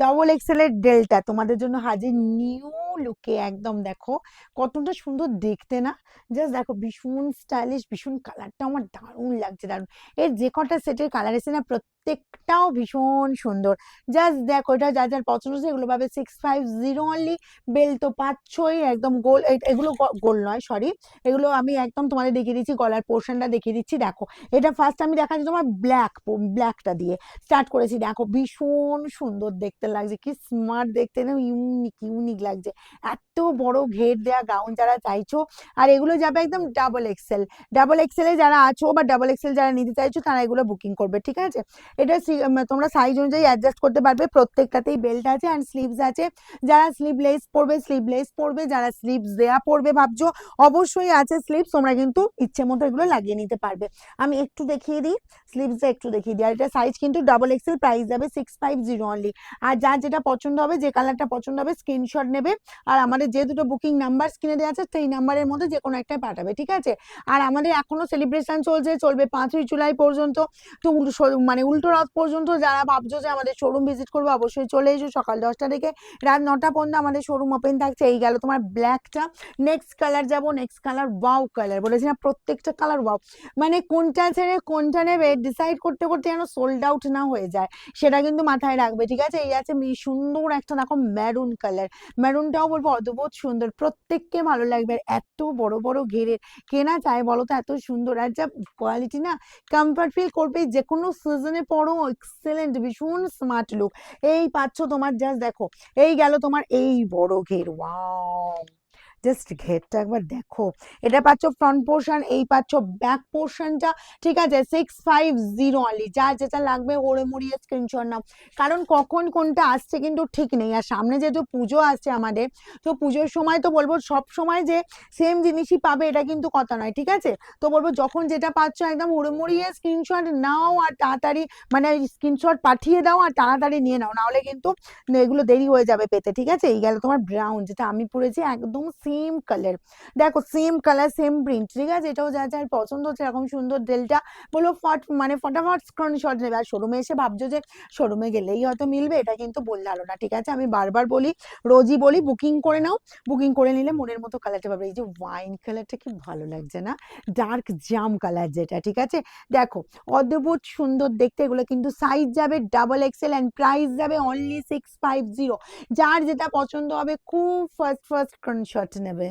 Double XL এর delta তোমাদের জন্য হাজির নিউ লুকে। একদম দেখো কতটা সুন্দর দেখতে না, জাস্ট দেখো ভীষণ স্টাইলিশ, ভীষণ কালারটা আমার দারুণ লাগছে, দারুণ। এর যে কটা সেটের কালার এসে না প্রত্যেকটাও ভীষণ সুন্দর। জাস্ট দেখো এটা যার যার পছন্দ হচ্ছে এগুলো পাবে 650 অনলি। বেল তো পাচ্ছই একদম গোল, এগুলো গোল নয় সরি, এগুলো আমি একদম তোমাদের দেখিয়ে দিচ্ছি, গলার পোর্শনটা দেখিয়ে দিচ্ছি। দেখো এটা ফার্স্ট আমি দেখাচ্ছি তোমার ব্ল্যাকটা দিয়ে স্টার্ট করেছি। দেখো ভীষণ সুন্দর দেখতে লাগছে, কি স্মার্ট দেখতে না, ইউনিক ইউনিক লাগছে। এত বড় ঘের দেয়া গাউন যারা চাইছো, আর এগুলো যাবে একদম ডাবল এক্সেল। ডাবল এক্সেল এ যারা আছো বা ডাবল এক্সেল যারা নিতে চাইছো তারা এগুলো বুকিং করবে, ঠিক আছে। এটা তোমরা সাইজ অনুযায়ী অ্যাডজাস্ট করতে পারবে, প্রত্যেকটাতেই বেল্ট আছে অ্যান্ড স্লিভস আছে। যারা স্লিভলেস পরবে স্লিভলেস পরবে, যারা স্লিভস দেয়া পরবে ভাবছো অবশ্যই আছে স্লিভস, তোমরা কিন্তু ইচ্ছে মতো এগুলো লাগিয়ে নিতে পারবে। আমি একটু দেখিয়ে দিই, স্লিভসটা একটু দেখিয়ে দিই। আর এটা সাইজ কিন্তু ডাবল এক্সেল, প্রাইস যাবে 650 অনলি। আর যার যেটা পছন্দ হবে, যে কালারটা পছন্দ হবে স্ক্রিনশট নেবে, আর আমাদের যে দুটো বুকিং নাম্বার স্ক্রিনে দেওয়া আছে সেই নাম্বারের মধ্যে যে কোনো একটাই পাঠাবে, ঠিক আছে। আর আমাদের এখনো সেলিব্রেশন চলছে, চলবে 5ই জুলাই পর্যন্ত। তো মানে উল্টো রথ পর্যন্ত যারা ভাবছো যে আমাদের শোরুম ভিজিট করবে অবশ্যই চলে এসো, সকাল 10টা থেকে রাত 9টা পর্যন্ত আমাদের শোরুম ওপেন থাকছে। এই গেল তোমার ব্ল্যাকটা। নেক্সট কালার যাবো, নেক্সট কালার ওয়াও কালার, বলেছি না প্রত্যেকটা কালার ওয়াও। মানে কোনটা ছেড়ে কোনটা নেবে ডিসাইড করতে করতে যেন সোল্ড আউট না হয়ে যায়, সেটা কিন্তু মাথায় রাখবে, ঠিক আছে। এই আছে সুন্দর একটা দেখো মেরুন কালার, মেরুনটাও বলবো অদ্ভুত সুন্দর, প্রত্যেককে ভালো লাগবে। এত বড় বড় ঘেরের কেনা চায় বলো তো, এত সুন্দর আর যা কোয়ালিটি না, কমফর্ট ফিল করবে যে কোনো সিজনে পরো, এক্সেলেন্ট ভীষণ স্মার্ট লুক। এই পাচ্ছ তোমার, জাস্ট দেখো এই গেল তোমার এই বড় ঘের, ওয়াও জাস্ট ঘেরটা একবার দেখো। এটা পাচ্ছ ফ্রন্ট পোর্শন, এই পাচ্ছ ব্যাক পোর্শনটা, ঠিক আছে। 650 অনলি। যার যেটা লাগবে ওরে মুড়িয়ে স্ক্রিনশট নাও, কারণ কখন কোনটা আসছে কিন্তু ঠিক নেই। আর সামনে যেহেতু পুজো আসছে আমাদের, তো পুজোর সময় তো বলবো সব সময় যে সেম জিনিসই পাবে এটা কিন্তু কথা নয়, ঠিক আছে। তো বলবো যখন যেটা পাচ্ছ একদম হুড়মুড়িয়ে স্ক্রিনশট নাও আর তাড়াতাড়ি, মানে স্ক্রিনশট পাঠিয়ে দাও আর তাড়াতাড়ি নিয়ে নাও, নাহলে কিন্তু এগুলো দেরি হয়ে যাবে পেতে, ঠিক আছে। এই গেল তোমার ব্রাউন, যেটা আমি পরেছি একদম সেম কালার। দেখো সেম কালার সেম প্রিন্ট, ঠিক আছে। এটাও যা যার পছন্দ হচ্ছে এরকম সুন্দর ডেলটা, বলো মানে ফটাফট স্ক্রিনশট নেবে। আর শোরুমে এসে ভাবছো যে শোরুমে গেলেই হয়তো মিলবে, এটা কিন্তু বললে আলো না, ঠিক আছে। আমি বারবার বলি, রোজই বলি, বুকিং করে নাও। বুকিং করে নিলে মনের মতো কালারটা পাবে। এই যে ওয়াইন কালারটা কি ভালো লাগছে না, ডার্ক জাম কালার যেটা, ঠিক আছে। দেখো অদ্ভুত সুন্দর দেখতে। এগুলো কিন্তু সাইজ যাবে ডাবল এক্সেল অ্যান্ড প্রাইস যাবে অনলি 650। যার যেটা পছন্দ হবে খুব ফার্স্ট ফার্স্ট স্ক্রিনশট নেবে।